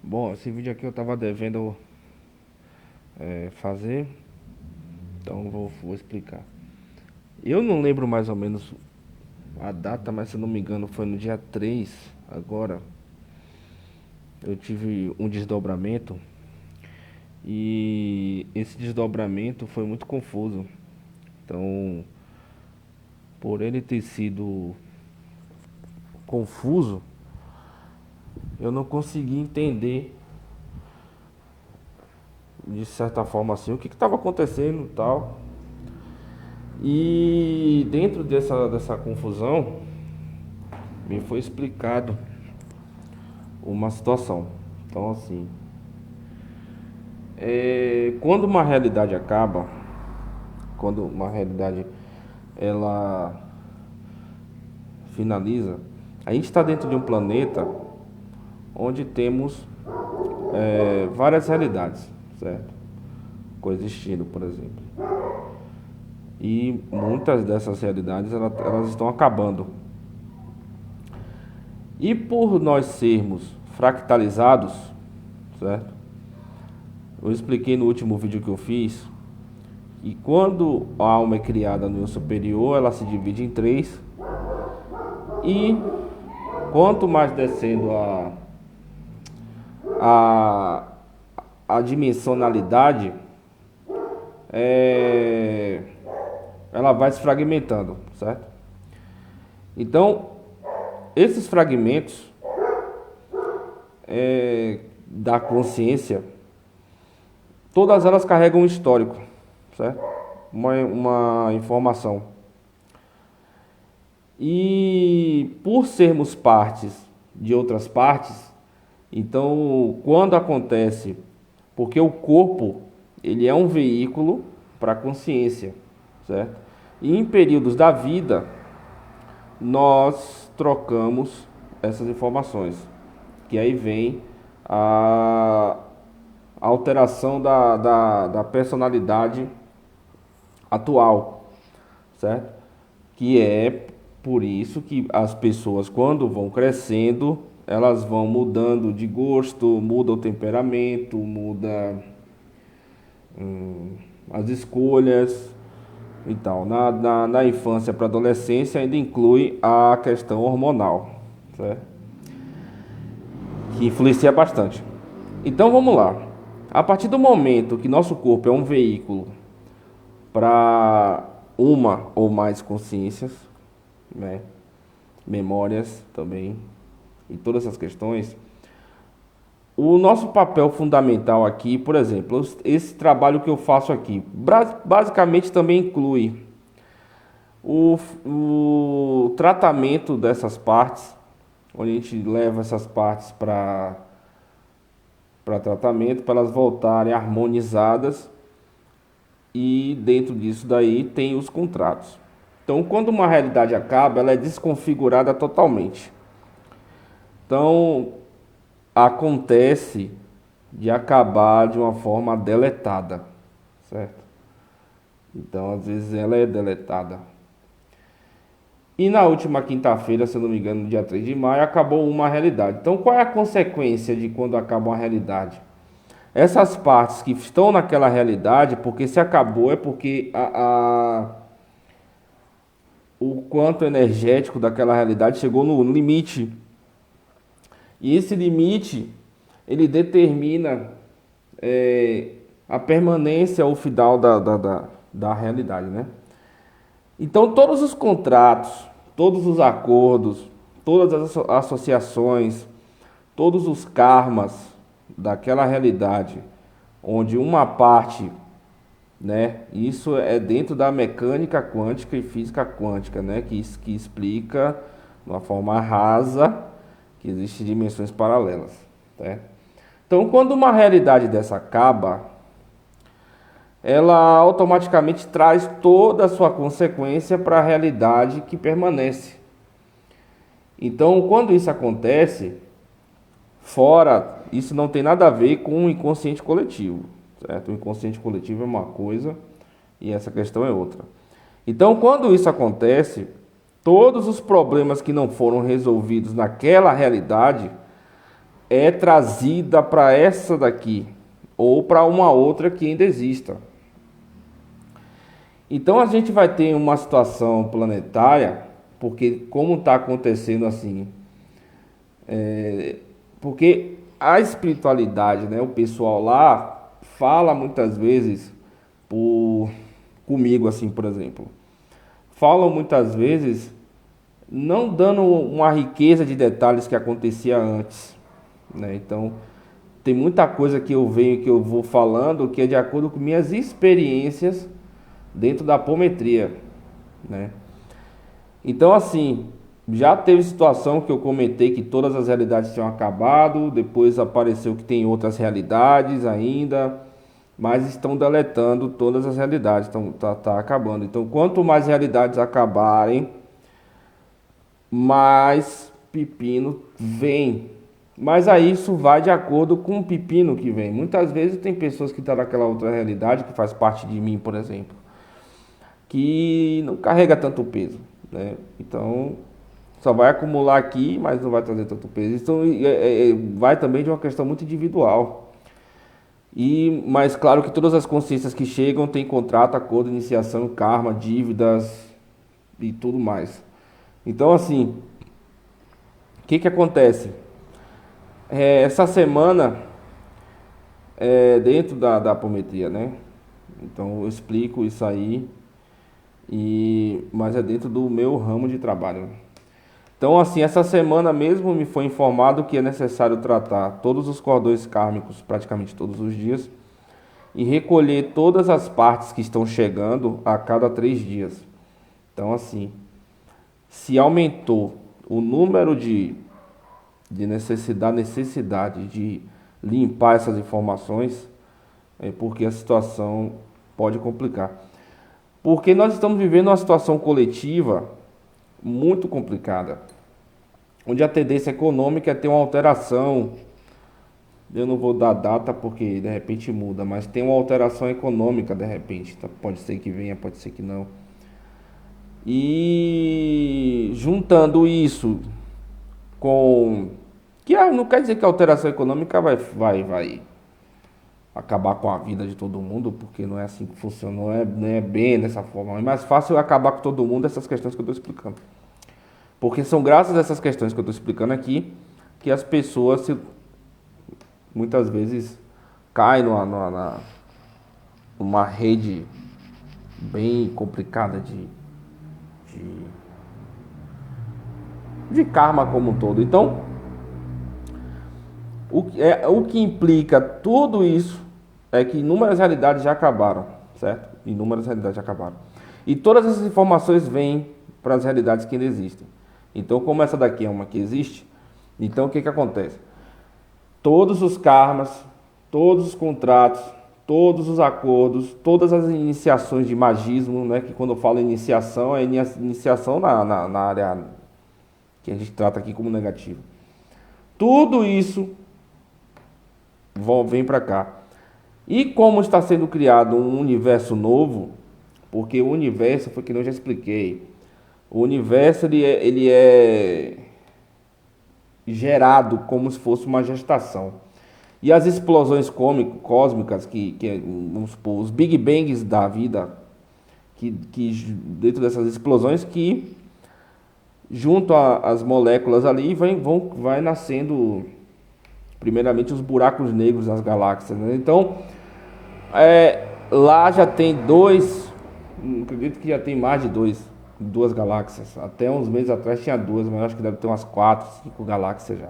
Bom, esse vídeo aqui eu tava devendo fazer, então vou explicar. Eu não lembro mais ou menos a data, mas se eu não me engano foi no dia 3 agora. Eu tive um desdobramento e esse desdobramento foi muito confuso. Então, por ele ter sido confuso, eu não consegui entender de certa forma assim o que estava acontecendo e tal. E dentro dessa confusão me foi explicado uma situação. Então assim, quando uma realidade acaba, quando uma realidade ela finaliza, a gente está dentro de um planeta onde temos várias realidades, certo? Coexistindo, por exemplo. E muitas dessas realidades elas estão acabando. E por nós sermos fractalizados, certo? Eu expliquei no último vídeo que eu fiz. E quando a alma é criada no eu superior, ela se divide em três. E quanto mais descendo a, a dimensionalidade, ela vai se fragmentando, certo? Então, esses fragmentos da consciência, todas elas carregam um histórico, certo? Uma informação. E por sermos partes de outras partes, então quando acontece, porque o corpo ele é um veículo para a consciência, certo? E em períodos da vida nós trocamos essas informações, que aí vem a alteração da personalidade atual, certo? Que é por isso que as pessoas, quando vão crescendo, elas vão mudando de gosto, muda o temperamento, muda as escolhas e tal. Na infância para adolescência ainda inclui a questão hormonal, certo? Que influencia bastante. Então vamos lá. A partir do momento que nosso corpo é um veículo para uma ou mais consciências, né? Memórias também, e todas essas questões, o nosso papel fundamental aqui, por exemplo, esse trabalho que eu faço aqui, basicamente também inclui o tratamento dessas partes, onde a gente leva essas partes para tratamento, para elas voltarem harmonizadas, e dentro disso daí tem os contratos. Então, quando uma realidade acaba, ela é desconfigurada totalmente. Então, acontece de acabar de uma forma deletada, certo? Então, às vezes ela é deletada. E na última quinta-feira, se eu não me engano, no dia 3 de maio, acabou uma realidade. Então, qual é a consequência de quando acaba uma realidade? Essas partes que estão naquela realidade, porque se acabou é porque o quanto energético daquela realidade chegou no limite. E esse limite, ele determina a permanência ou final da realidade, né? Então, todos os contratos, todos os acordos, todas as associações, todos os karmas daquela realidade, onde uma parte, né? Isso é dentro da mecânica quântica e física quântica, né? Que explica de uma forma rasa que existem dimensões paralelas, né? Então, quando uma realidade dessa acaba, ela automaticamente traz toda a sua consequência para a realidade que permanece. Então, quando isso acontece, fora, isso não tem nada a ver com o inconsciente coletivo, certo? O inconsciente coletivo é uma coisa e essa questão é outra. Então, quando isso acontece, todos os problemas que não foram resolvidos naquela realidade é trazida para essa daqui ou para uma outra que ainda exista. Então a gente vai ter uma situação planetária, porque como está acontecendo assim, porque a espiritualidade, né, o pessoal lá fala muitas vezes por comigo assim, por exemplo, falam muitas vezes não dando uma riqueza de detalhes que acontecia antes, né? Então tem muita coisa que eu venho que eu vou falando que é de acordo com minhas experiências dentro da apometria, né? Então assim, já teve situação que eu comentei que todas as realidades tinham acabado, depois apareceu que tem outras realidades ainda, mas estão deletando todas as realidades, então tá acabando. Então quanto mais realidades acabarem, mais pepino vem. Mas aí isso vai de acordo com o pepino que vem. Muitas vezes tem pessoas que estão naquela outra realidade, que faz parte de mim, por exemplo, que não carrega tanto peso, né? Então só vai acumular aqui, mas não vai trazer tanto peso. Então vai também de uma questão muito individual. Mas claro que todas as consciências que chegam têm contrato, acordo, iniciação, karma, dívidas e tudo mais. Então assim, o que acontece? Essa semana dentro da apometria, né? Então eu explico isso aí, mas é dentro do meu ramo de trabalho. Então assim, essa semana mesmo me foi informado que é necessário tratar todos os cordões kármicos praticamente todos os dias e recolher todas as partes que estão chegando a cada 3 dias. Então assim, se aumentou o número de necessidade de limpar essas informações, é porque a situação pode complicar. Porque nós estamos vivendo uma situação coletiva muito complicada, onde a tendência econômica é ter uma alteração. Eu não vou dar data porque de repente muda, mas tem uma alteração econômica de repente. Pode ser que venha, pode ser que não. E juntando isso com que não quer dizer que a alteração econômica vai acabar com a vida de todo mundo, porque não é assim que funciona, não é bem dessa forma. É mais fácil acabar com todo mundo essas questões que eu estou explicando. Porque são graças a essas questões que eu estou explicando aqui que as pessoas muitas vezes caem numa rede bem complicada de karma como um todo. Então, o que implica tudo isso é que inúmeras realidades já acabaram, certo? Inúmeras realidades já acabaram. E todas essas informações vêm para as realidades que ainda existem. Então, como essa daqui é uma que existe, então o que acontece? Todos os karmas, todos os contratos, todos os acordos, todas as iniciações de magismo, né? Que quando eu falo iniciação, é iniciação na área que a gente trata aqui como negativo. Tudo isso vem para cá. E como está sendo criado um universo novo, porque o universo, foi que eu já expliquei, o universo ele é gerado como se fosse uma gestação. E as explosões cósmicas, vamos supor, os Big Bangs da vida, que dentro dessas explosões, que junto às moléculas ali vai nascendo primeiramente os buracos negros das galáxias, né? Então lá já tem acredito que já tem mais de duas galáxias. Até uns meses atrás tinha duas, mas acho que deve ter umas 4, 5 galáxias já.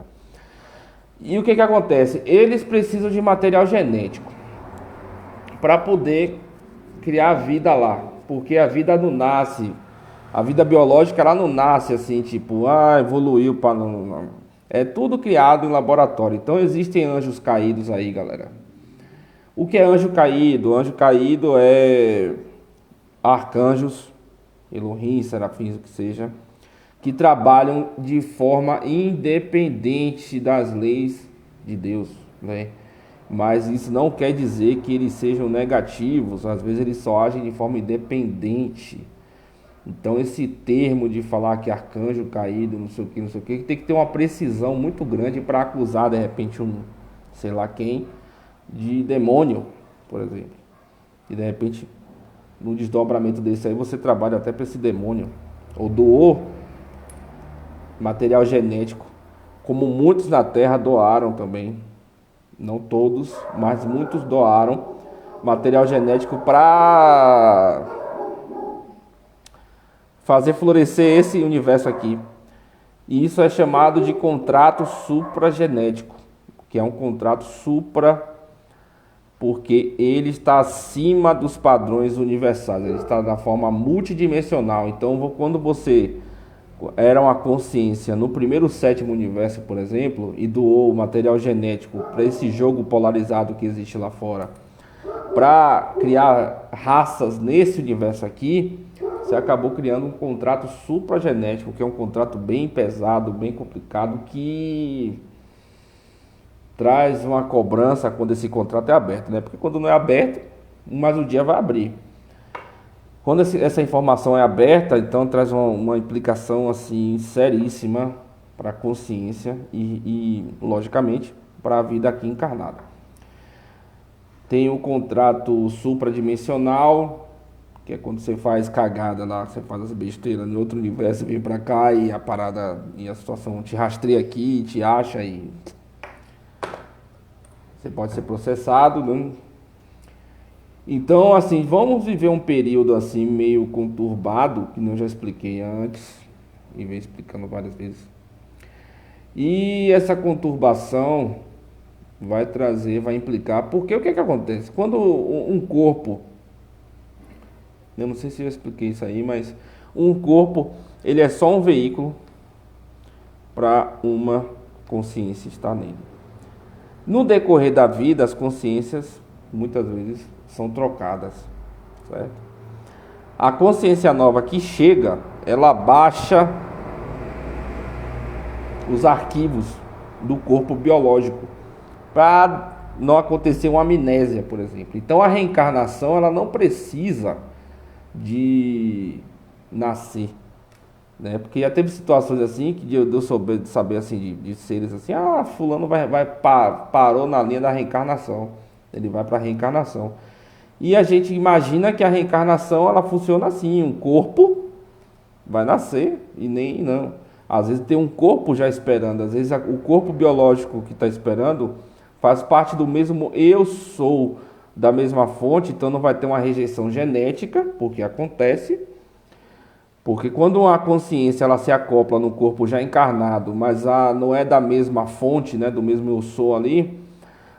E o que acontece? Eles precisam de material genético para poder criar vida lá, porque a vida não nasce, a vida biológica ela não nasce assim, tipo, evoluiu para não. É tudo criado em laboratório. Então existem anjos caídos aí, galera. O que é anjo caído? Anjo caído é arcanjos, Elohim, serafins, o que seja, que trabalham de forma independente das leis de Deus, né? Mas isso não quer dizer que eles sejam negativos. Às vezes eles só agem de forma independente. Então esse termo de falar que arcanjo caído, não sei o que, tem que ter uma precisão muito grande para acusar de repente um, sei lá quem, de demônio, por exemplo. E de repente, no desdobramento desse aí, você trabalha até para esse demônio. Ou doou material genético, como muitos na Terra doaram também. Não todos, mas muitos doaram material genético para fazer florescer esse universo aqui. E isso é chamado de contrato supragenético, que é um contrato supra porque ele está acima dos padrões universais, ele está da forma multidimensional. Então, quando você era uma consciência no primeiro sétimo universo, por exemplo, e doou material genético para esse jogo polarizado que existe lá fora, para criar raças nesse universo aqui, você acabou criando um contrato supragenético, que é um contrato bem pesado, bem complicado, que traz uma cobrança quando esse contrato é aberto, né? Porque quando não é aberto, mais um dia vai abrir. Quando essa informação é aberta, então traz uma implicação assim seríssima para a consciência e logicamente para a vida aqui encarnada. Tem o contrato supradimensional, que é quando você faz cagada lá, você faz as besteiras no outro universo, vem para cá e a parada e a situação te rastreia aqui, te acha e você pode ser processado, né? Então, assim, vamos viver um período assim meio conturbado, que eu já expliquei antes, e venho explicando várias vezes. E essa conturbação vai trazer, vai implicar, porque o que acontece? Quando um corpo, eu não sei se eu expliquei isso aí, mas um corpo, ele é só um veículo para uma consciência estar nele. No decorrer da vida, as consciências, muitas vezes, são trocadas, certo? A consciência nova que chega, ela baixa os arquivos do corpo biológico para não acontecer uma amnésia, por exemplo. Então a reencarnação, ela não precisa de nascer, né? Porque já teve situações assim que eu saber assim de seres assim, fulano parou na linha da reencarnação, ele vai para a reencarnação. E a gente imagina que a reencarnação ela funciona assim, um corpo vai nascer e nem não. Às vezes tem um corpo já esperando, às vezes o corpo biológico que está esperando faz parte do mesmo eu sou, da mesma fonte, então não vai ter uma rejeição genética, porque acontece. Porque quando uma consciência ela se acopla no corpo já encarnado, mas não é da mesma fonte, né, do mesmo eu sou ali,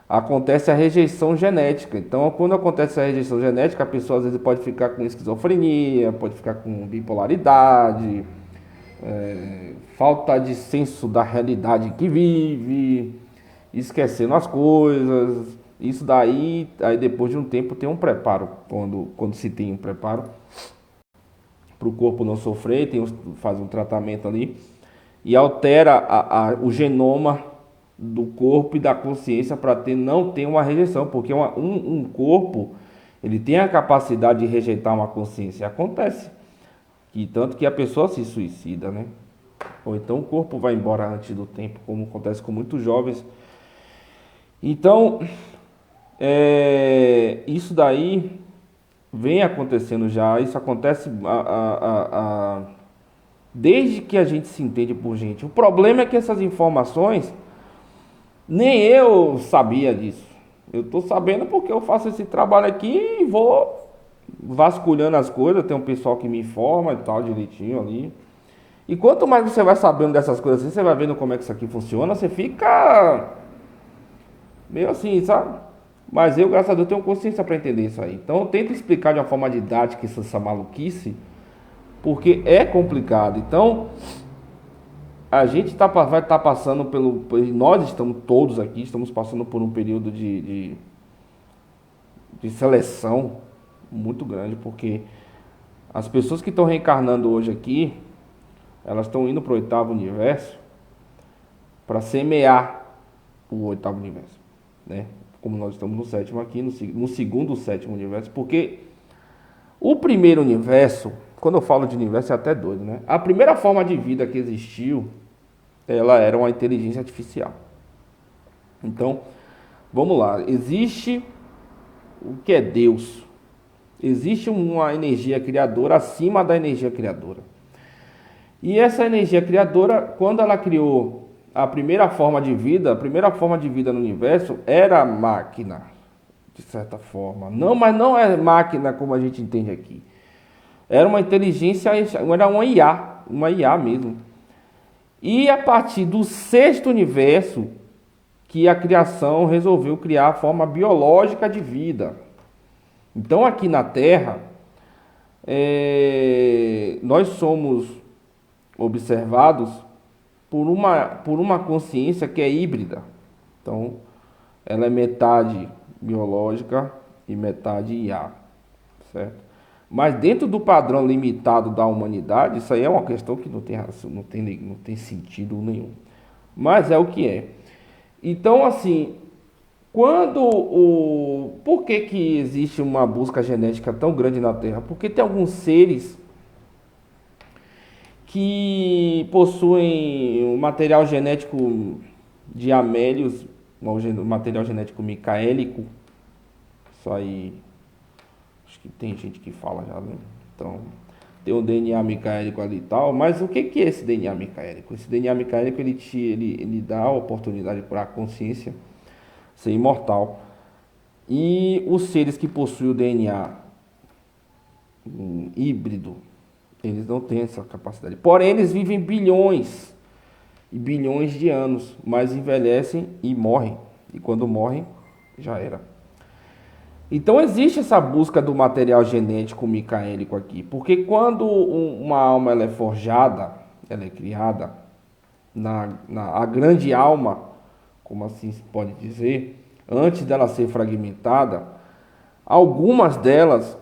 acontece a rejeição genética. Então, quando acontece a rejeição genética, a pessoa às vezes pode ficar com esquizofrenia, pode ficar com bipolaridade, falta de senso da realidade que vive, esquecendo as coisas. Isso daí, aí depois de um tempo tem um preparo, quando se tem um preparo para o corpo não sofrer, faz um tratamento ali e altera o genoma do corpo e da consciência para não ter uma rejeição, porque um corpo ele tem a capacidade de rejeitar uma consciência. Acontece que tanto que a pessoa se suicida, né? Ou então o corpo vai embora antes do tempo, como acontece com muitos jovens. Então, isso daí vem acontecendo já. Isso acontece desde que a gente se entende por gente. O problema é que essas informações nem eu sabia disso. Eu estou sabendo porque eu faço esse trabalho aqui e vou vasculhando as coisas. Tem um pessoal que me informa e tal direitinho ali. E quanto mais você vai sabendo dessas coisas assim, você vai vendo como é que isso aqui funciona, você fica meio assim, sabe? Mas eu, graças a Deus, tenho consciência para entender isso aí. Então eu tento explicar de uma forma didática essa maluquice, porque é complicado. Então, a gente vai estar passando nós estamos todos aqui, estamos passando por um período de seleção muito grande, porque as pessoas que estão reencarnando hoje aqui, elas estão indo para o oitavo universo para semear o oitavo universo, né? Como nós estamos no sétimo aqui, no segundo sétimo universo, porque o primeiro universo, quando eu falo de universo é até doido, né? A primeira forma de vida que existiu, ela era uma inteligência artificial. Então, vamos lá. Existe o que é Deus. Existe uma energia criadora acima da energia criadora. E essa energia criadora, quando ela criou a primeira forma de vida, a primeira forma de vida no universo era a máquina, de certa forma. Não, mas não é máquina como a gente entende aqui. Era uma inteligência, era uma IA mesmo. E a partir do sexto universo, que a criação resolveu criar a forma biológica de vida. Então aqui na Terra, nós somos observados por uma consciência que é híbrida. Então, ela é metade biológica e metade IA, certo? Mas dentro do padrão limitado da humanidade, isso aí é uma questão que não tem sentido nenhum. Mas é o que é. Então, assim, por que existe uma busca genética tão grande na Terra? Porque tem alguns seres que possuem um material genético de amélios, um material genético micaélico. Isso aí, acho que tem gente que fala já, né? Então, tem um DNA micaélico ali e tal, mas o que é esse DNA micaélico? Esse DNA micaélico, ele dá a oportunidade para a consciência ser imortal. E os seres que possuem o DNA híbrido, eles não têm essa capacidade. Porém, eles vivem bilhões e bilhões de anos, mas envelhecem e morrem. E quando morrem, já era. Então existe essa busca do material genético micaélico aqui, porque quando uma alma ela é forjada, ela é criada, a grande alma, como assim se pode dizer, antes dela ser fragmentada, algumas delas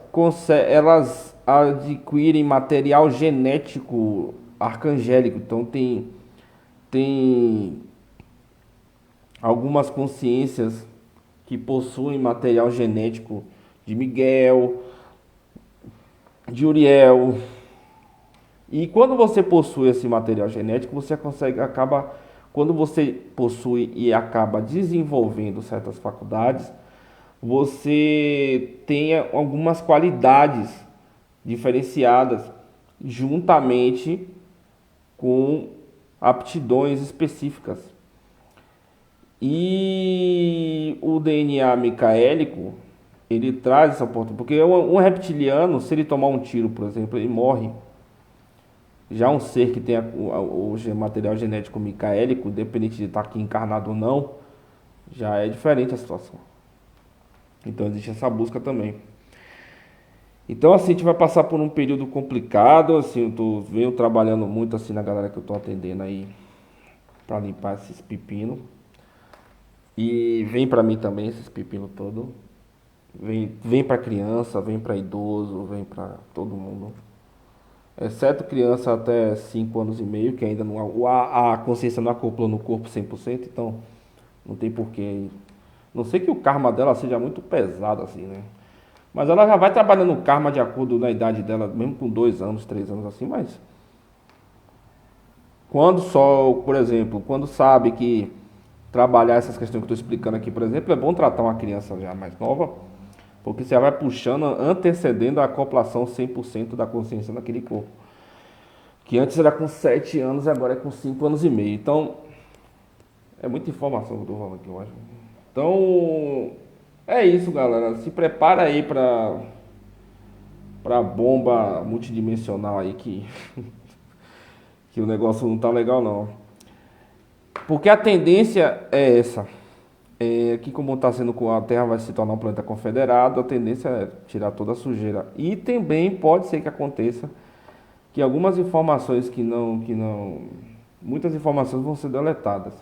elas adquirem material genético arcangélico. Então tem algumas consciências que possuem material genético de Miguel, de Uriel. E quando você possui esse material genético, você quando você possui e acaba desenvolvendo certas faculdades, você tem algumas qualidades diferenciadas juntamente com aptidões específicas. E o DNA micaélico, ele traz essa oportunidade, porque um reptiliano, se ele tomar um tiro, por exemplo, ele morre. Já um ser que tem o material genético micaélico, independente de estar aqui encarnado ou não, já é diferente a situação. Então existe essa busca também. Então assim, a gente vai passar por um período complicado, assim, venho trabalhando muito assim na galera que eu tô atendendo aí para limpar esses pepinos. E vem para mim também esses pepinos todo. Vem para criança, vem para idoso, vem para todo mundo. Exceto criança até 5 anos e meio, que ainda não a consciência não acoplou no corpo 100%, então não tem porquê. Não sei que o karma dela seja muito pesado assim, né? Mas ela já vai trabalhando o karma de acordo na idade dela, mesmo com 2 anos, 3 anos assim, mas por exemplo, quando sabe que trabalhar essas questões que eu estou explicando aqui, por exemplo, é bom tratar uma criança já mais nova, porque você vai puxando, antecedendo a acoplação 100% da consciência naquele corpo. Que antes era com 7 anos e agora é com 5 anos e meio. Então, é muita informação que eu estou falando aqui, eu acho. Então, é isso, galera. Se prepara aí para bomba multidimensional aí que o negócio não tá legal não. Porque a tendência é essa. Que como está sendo, a Terra vai se tornar um planeta confederado, a tendência é tirar toda a sujeira. E também pode ser que aconteça que algumas informações muitas informações vão ser deletadas.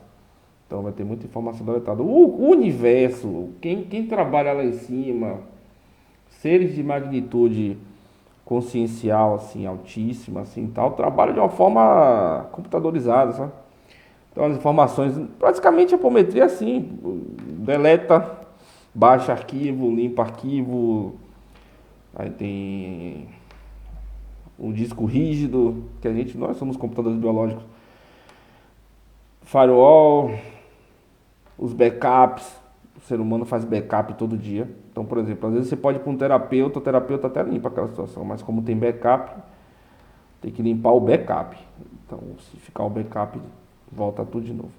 Então vai ter muita informação deletada. O universo, quem trabalha lá em cima, seres de magnitude consciencial assim altíssima assim tal, trabalha de uma forma computadorizada, sabe? Então as informações, praticamente a apometria assim, deleta, baixa arquivo, limpa arquivo, aí tem o disco rígido, que nós somos computadores biológicos, firewall, os backups, o ser humano faz backup todo dia. Então, por exemplo, às vezes você pode ir para um terapeuta, o terapeuta até limpa aquela situação, mas como tem backup, tem que limpar o backup. Então, se ficar o backup, volta tudo de novo.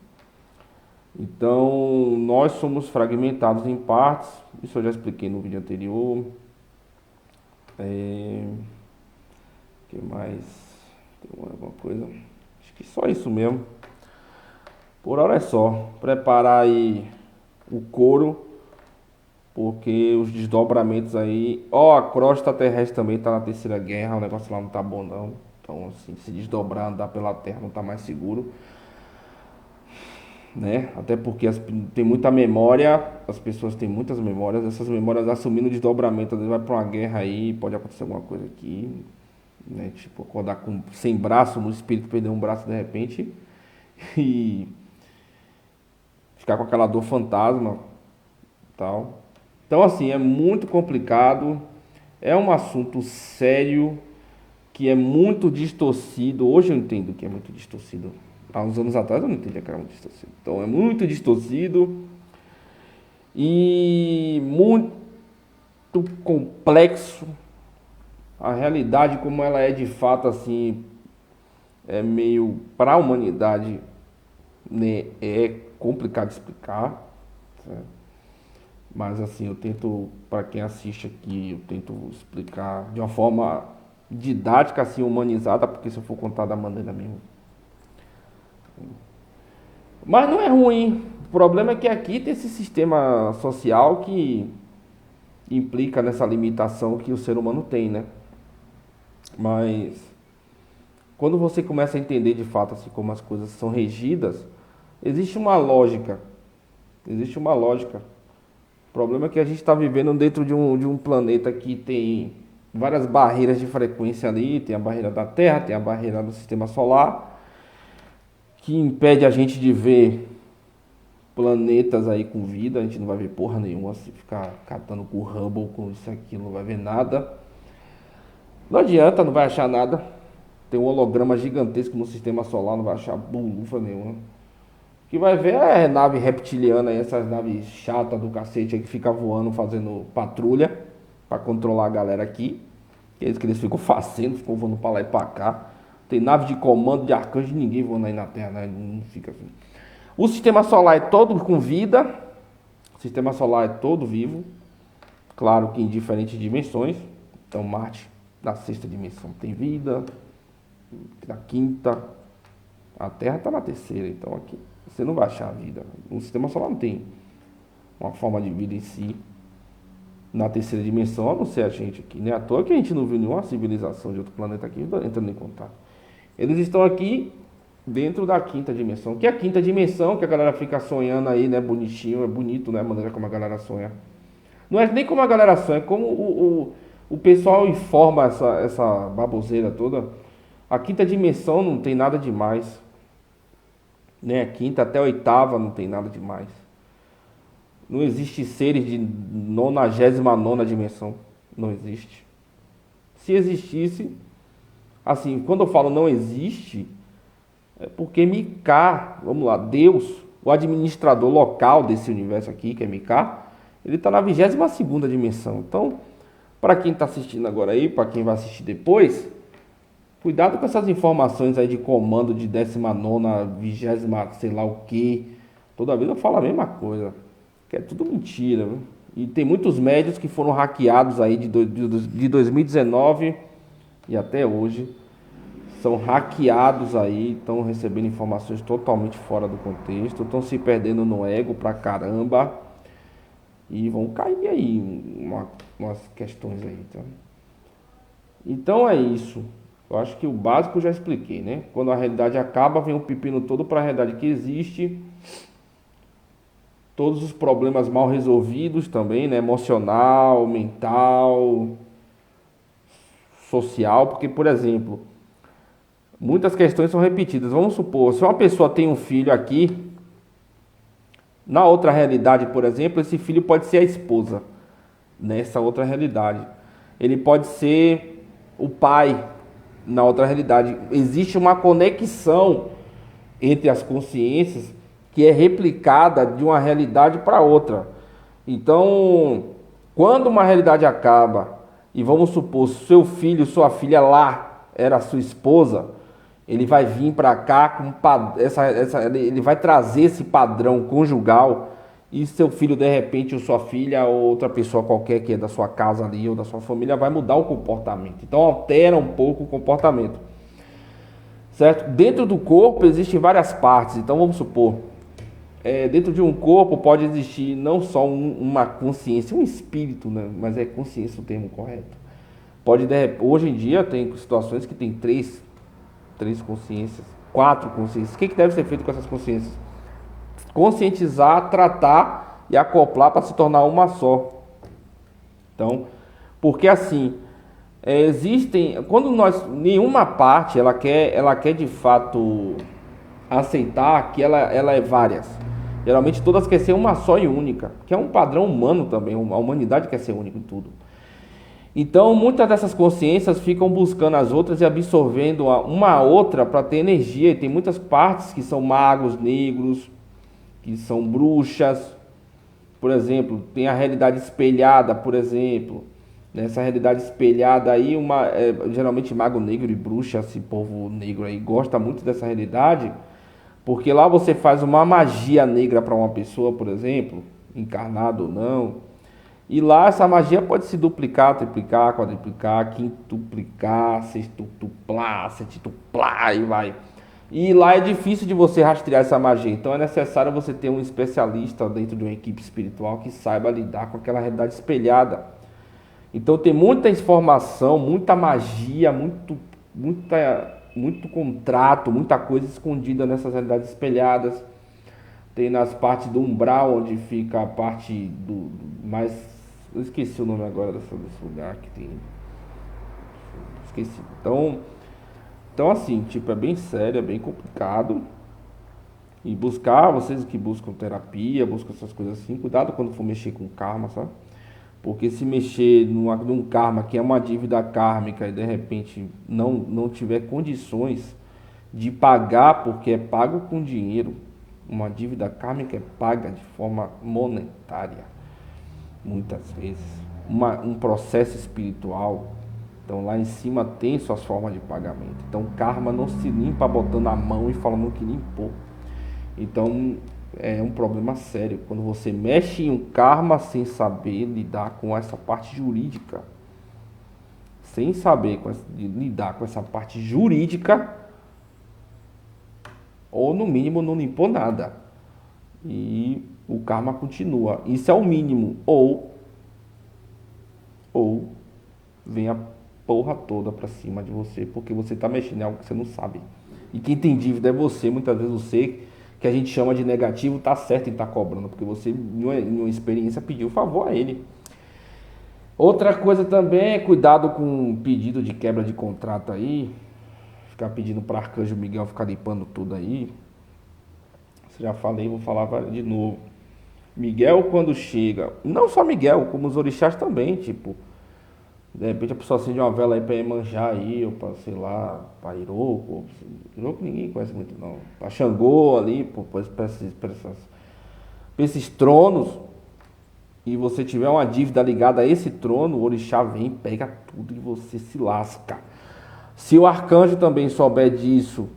Então, nós somos fragmentados em partes, isso eu já expliquei no vídeo anterior. Que mais? Tem alguma coisa? Acho que só isso mesmo. Por hora é só. Preparar aí o couro, porque os desdobramentos aí. Ó, a crosta terrestre também tá na terceira guerra, o negócio lá não tá bom não. Então, assim, se desdobrar, andar pela terra não tá mais seguro, né? Até porque tem muita memória, as pessoas têm muitas memórias, essas memórias assumindo desdobramento, às vezes vai pra uma guerra aí, pode acontecer alguma coisa aqui, né? Tipo, acordar sem braço, no espírito perder um braço de repente e ficar com aquela dor fantasma, tal. Então, assim, é muito complicado, é um assunto sério que é muito distorcido. Hoje eu entendo que é muito distorcido. Há uns anos atrás eu não entendia que era muito distorcido. Então é muito distorcido e muito complexo. A realidade como ela é de fato assim é meio para a humanidade, né, é complicado de explicar, certo? Mas assim, eu tento, para quem assiste aqui, eu tento explicar de uma forma didática, assim, humanizada, porque se eu for contar da maneira mesmo. Mas não é ruim. O problema é que aqui tem esse sistema social que implica nessa limitação que o ser humano tem, né? Mas quando você começa a entender de fato assim como as coisas são regidas, existe uma lógica. Existe uma lógica. O problema é que a gente está vivendo dentro de um planeta que tem várias barreiras de frequência ali, tem a barreira da Terra, tem a barreira do sistema solar, que impede a gente de ver planetas aí com vida. A gente não vai ver porra nenhuma se ficar catando com o Hubble, com isso aqui, não vai ver nada. Não adianta, não vai achar nada. Tem um holograma gigantesco no sistema solar, não vai achar bolufa nenhuma. O que vai ver é nave reptiliana aí, essas naves chatas do cacete aí que fica voando, fazendo patrulha para controlar a galera aqui. Que é isso que eles ficam fazendo, ficam voando para lá e para cá. Tem nave de comando de arcanjo, ninguém voando aí na Terra, né? Não fica assim. O sistema solar é todo com vida. O sistema solar é todo vivo. Claro que em diferentes dimensões. Então Marte, na sexta dimensão, tem vida. Na quinta. A Terra está na terceira. Então aqui você não vai achar a vida. O sistema solar não tem uma forma de vida em si. Na terceira dimensão, a não ser a gente aqui. Nem à toa que a gente não viu nenhuma civilização de outro planeta aqui entrando em contato. Eles estão aqui dentro da quinta dimensão. Que é a quinta dimensão que a galera fica sonhando aí, né? Bonitinho, é bonito, né? A maneira como a galera sonha. Não é nem como a galera sonha, é como o pessoal informa essa baboseira toda. A quinta dimensão não tem nada demais. Né? A quinta até a oitava não tem nada demais. Não existe seres de 99ª dimensão. Não existe. Se existisse, assim, quando eu falo não existe, é porque Mika, vamos lá, Deus, o administrador local desse universo aqui, que é Mika, ele está na 22ª dimensão. Então, para quem está assistindo agora aí, para quem vai assistir depois, cuidado com essas informações aí de comando de 19ª, 20ª, sei lá o que. Toda vez eu falo a mesma coisa, que é tudo mentira, viu? E tem muitos médios que foram hackeados aí de 2019 e até hoje. São hackeados aí, estão recebendo informações totalmente fora do contexto, estão se perdendo no ego pra caramba e vão cair aí umas questões aí, tá? Então é isso. Eu acho que o básico eu já expliquei, né? Quando a realidade acaba, vem o pepino todo para a realidade que existe. Todos os problemas mal resolvidos também, né? Emocional, mental, social, porque, por exemplo, muitas questões são repetidas. Vamos supor, se uma pessoa tem um filho aqui, na outra realidade, por exemplo, esse filho pode ser a esposa. Nessa outra realidade, ele pode ser o pai na outra realidade. Existe uma conexão entre as consciências que é replicada de uma realidade para outra. Então, quando uma realidade acaba, e vamos supor, seu filho, sua filha lá era sua esposa, ele vai vir para cá com ele vai trazer esse padrão conjugal, e seu filho, de repente, ou sua filha, ou outra pessoa qualquer que é da sua casa ali, ou da sua família, vai mudar o comportamento. Então altera um pouco o comportamento. Certo? Dentro do corpo existem várias partes. Então vamos supor, dentro de um corpo pode existir não só uma consciência, um espírito, né? Mas é consciência o termo correto. Hoje em dia tem situações que tem três consciências, quatro consciências. O que deve ser feito com essas consciências? Conscientizar, tratar e acoplar para se tornar uma só. Então, porque assim, existem, quando nenhuma parte ela quer de fato aceitar que ela é várias. Geralmente todas querem ser uma só e única, que é um padrão humano também. A humanidade quer ser única em tudo. Então, muitas dessas consciências ficam buscando as outras e absorvendo uma a outra para ter energia. E tem muitas partes que são magos negros, que são bruxas, por exemplo. Tem a realidade espelhada, por exemplo. Nessa realidade espelhada aí, geralmente mago negro e bruxa, esse povo negro aí, gosta muito dessa realidade, porque lá você faz uma magia negra para uma pessoa, por exemplo, encarnado ou não. E lá essa magia pode se duplicar, triplicar, quadruplicar, quintuplicar, sextuplar, setuplar e vai. E lá é difícil de você rastrear essa magia. Então é necessário você ter um especialista dentro de uma equipe espiritual que saiba lidar com aquela realidade espelhada. Então tem muita informação, muita magia, muito contrato, muita coisa escondida nessas realidades espelhadas. Tem nas partes do umbral, onde fica a parte mais... Eu esqueci o nome agora desse lugar que tem... Esqueci. Então assim, tipo, é bem sério, é bem complicado. E vocês que buscam terapia, buscam essas coisas assim, cuidado quando for mexer com karma, sabe? Porque se mexer num karma que é uma dívida kármica e de repente não tiver condições de pagar, porque é pago com dinheiro, uma dívida kármica é paga de forma monetária, muitas vezes. Um processo espiritual, então lá em cima tem suas formas de pagamento. Então karma não se limpa botando a mão e falando que limpou. Então é um problema sério quando você mexe em um karma sem saber lidar com essa parte jurídica. Sem saber lidar com essa parte jurídica, ou no mínimo não limpou nada. E o karma continua. Isso é o mínimo. Ou vem a porra toda pra cima de você, porque você tá mexendo em algo que você não sabe. E quem tem dívida é você, muitas vezes você, que a gente chama de negativo, tá certo em estar cobrando, porque você, em uma experiência, pediu favor a ele. Outra coisa também é cuidado com pedido de quebra de contrato aí. Ficar pedindo para Arcanjo Miguel ficar limpando tudo aí. Já falei, vou falar de novo. Miguel, quando chega, não só Miguel, como os orixás também, tipo, de repente a pessoa acende uma vela aí pra Iemanjá aí, ou pra, sei lá, pra Iroko. Iroko ninguém conhece muito não. Pra Xangô ali, pra esses tronos, e você tiver uma dívida ligada a esse trono, o orixá vem, pega tudo e você se lasca. Se o arcanjo também souber disso,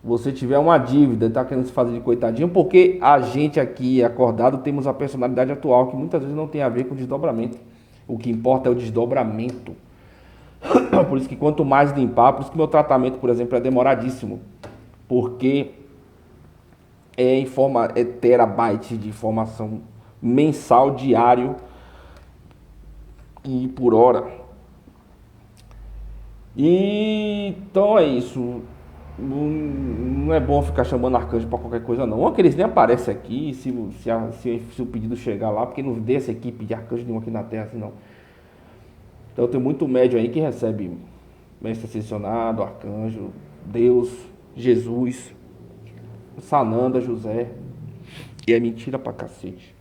você tiver uma dívida e tá querendo se fazer de coitadinho, porque a gente aqui, acordado, temos a personalidade atual, que muitas vezes não tem a ver com desdobramento. O que importa é o desdobramento. Por isso que quanto mais limpar, por isso que meu tratamento, por exemplo, é demoradíssimo. Porque é terabyte de informação mensal, diário e por hora. E então é isso. Não é bom ficar chamando arcanjo para qualquer coisa não. Ou que eles nem aparecem aqui, se o pedido chegar lá, porque não dê essa equipe de arcanjo nenhum aqui na Terra, assim não. Então tem muito médium aí que recebe mestre ascensionado, arcanjo, Deus, Jesus, Sananda, José. E é mentira pra cacete.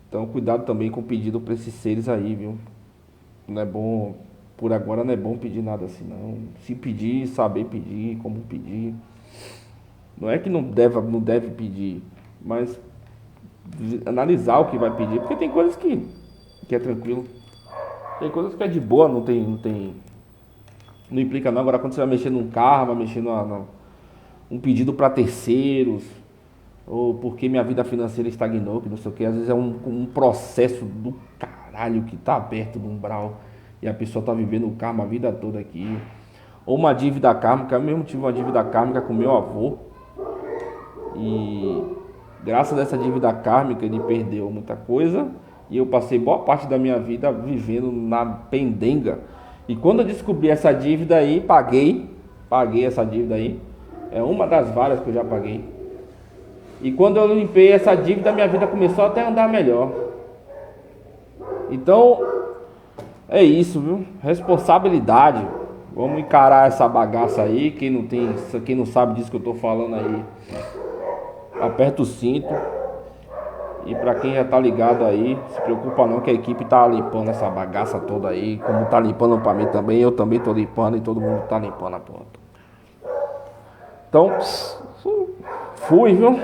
Então cuidado também com o pedido para esses seres aí, viu? Não é bom por agora não é bom pedir nada assim, não. Se pedir, saber pedir, como pedir. Não é que não deve pedir, mas analisar o que vai pedir, porque tem coisas que é tranquilo. Tem coisas que é de boa, não implica não. Agora quando você vai mexer num carro, vai mexer um pedido para terceiros, ou porque minha vida financeira estagnou, que não sei o que, às vezes é um processo do caralho que tá aberto no umbral e a pessoa tá vivendo o karma a vida toda aqui. Ou uma dívida kármica, eu mesmo tive uma dívida kármica com meu avô e graças a essa dívida kármica ele perdeu muita coisa e eu passei boa parte da minha vida vivendo na pendenga. E quando eu descobri essa dívida aí, paguei essa dívida aí. É uma das várias que eu já paguei. E quando eu limpei essa dívida, minha vida começou até a andar melhor. Então, é isso, viu? Responsabilidade. Vamos encarar essa bagaça aí. Quem não sabe disso que eu tô falando aí, aperta o cinto. E pra quem já tá ligado aí, se preocupa não que a equipe tá limpando essa bagaça toda aí. Como tá limpando pra mim também, eu também tô limpando e todo mundo tá limpando a porta. Então, fui, viu?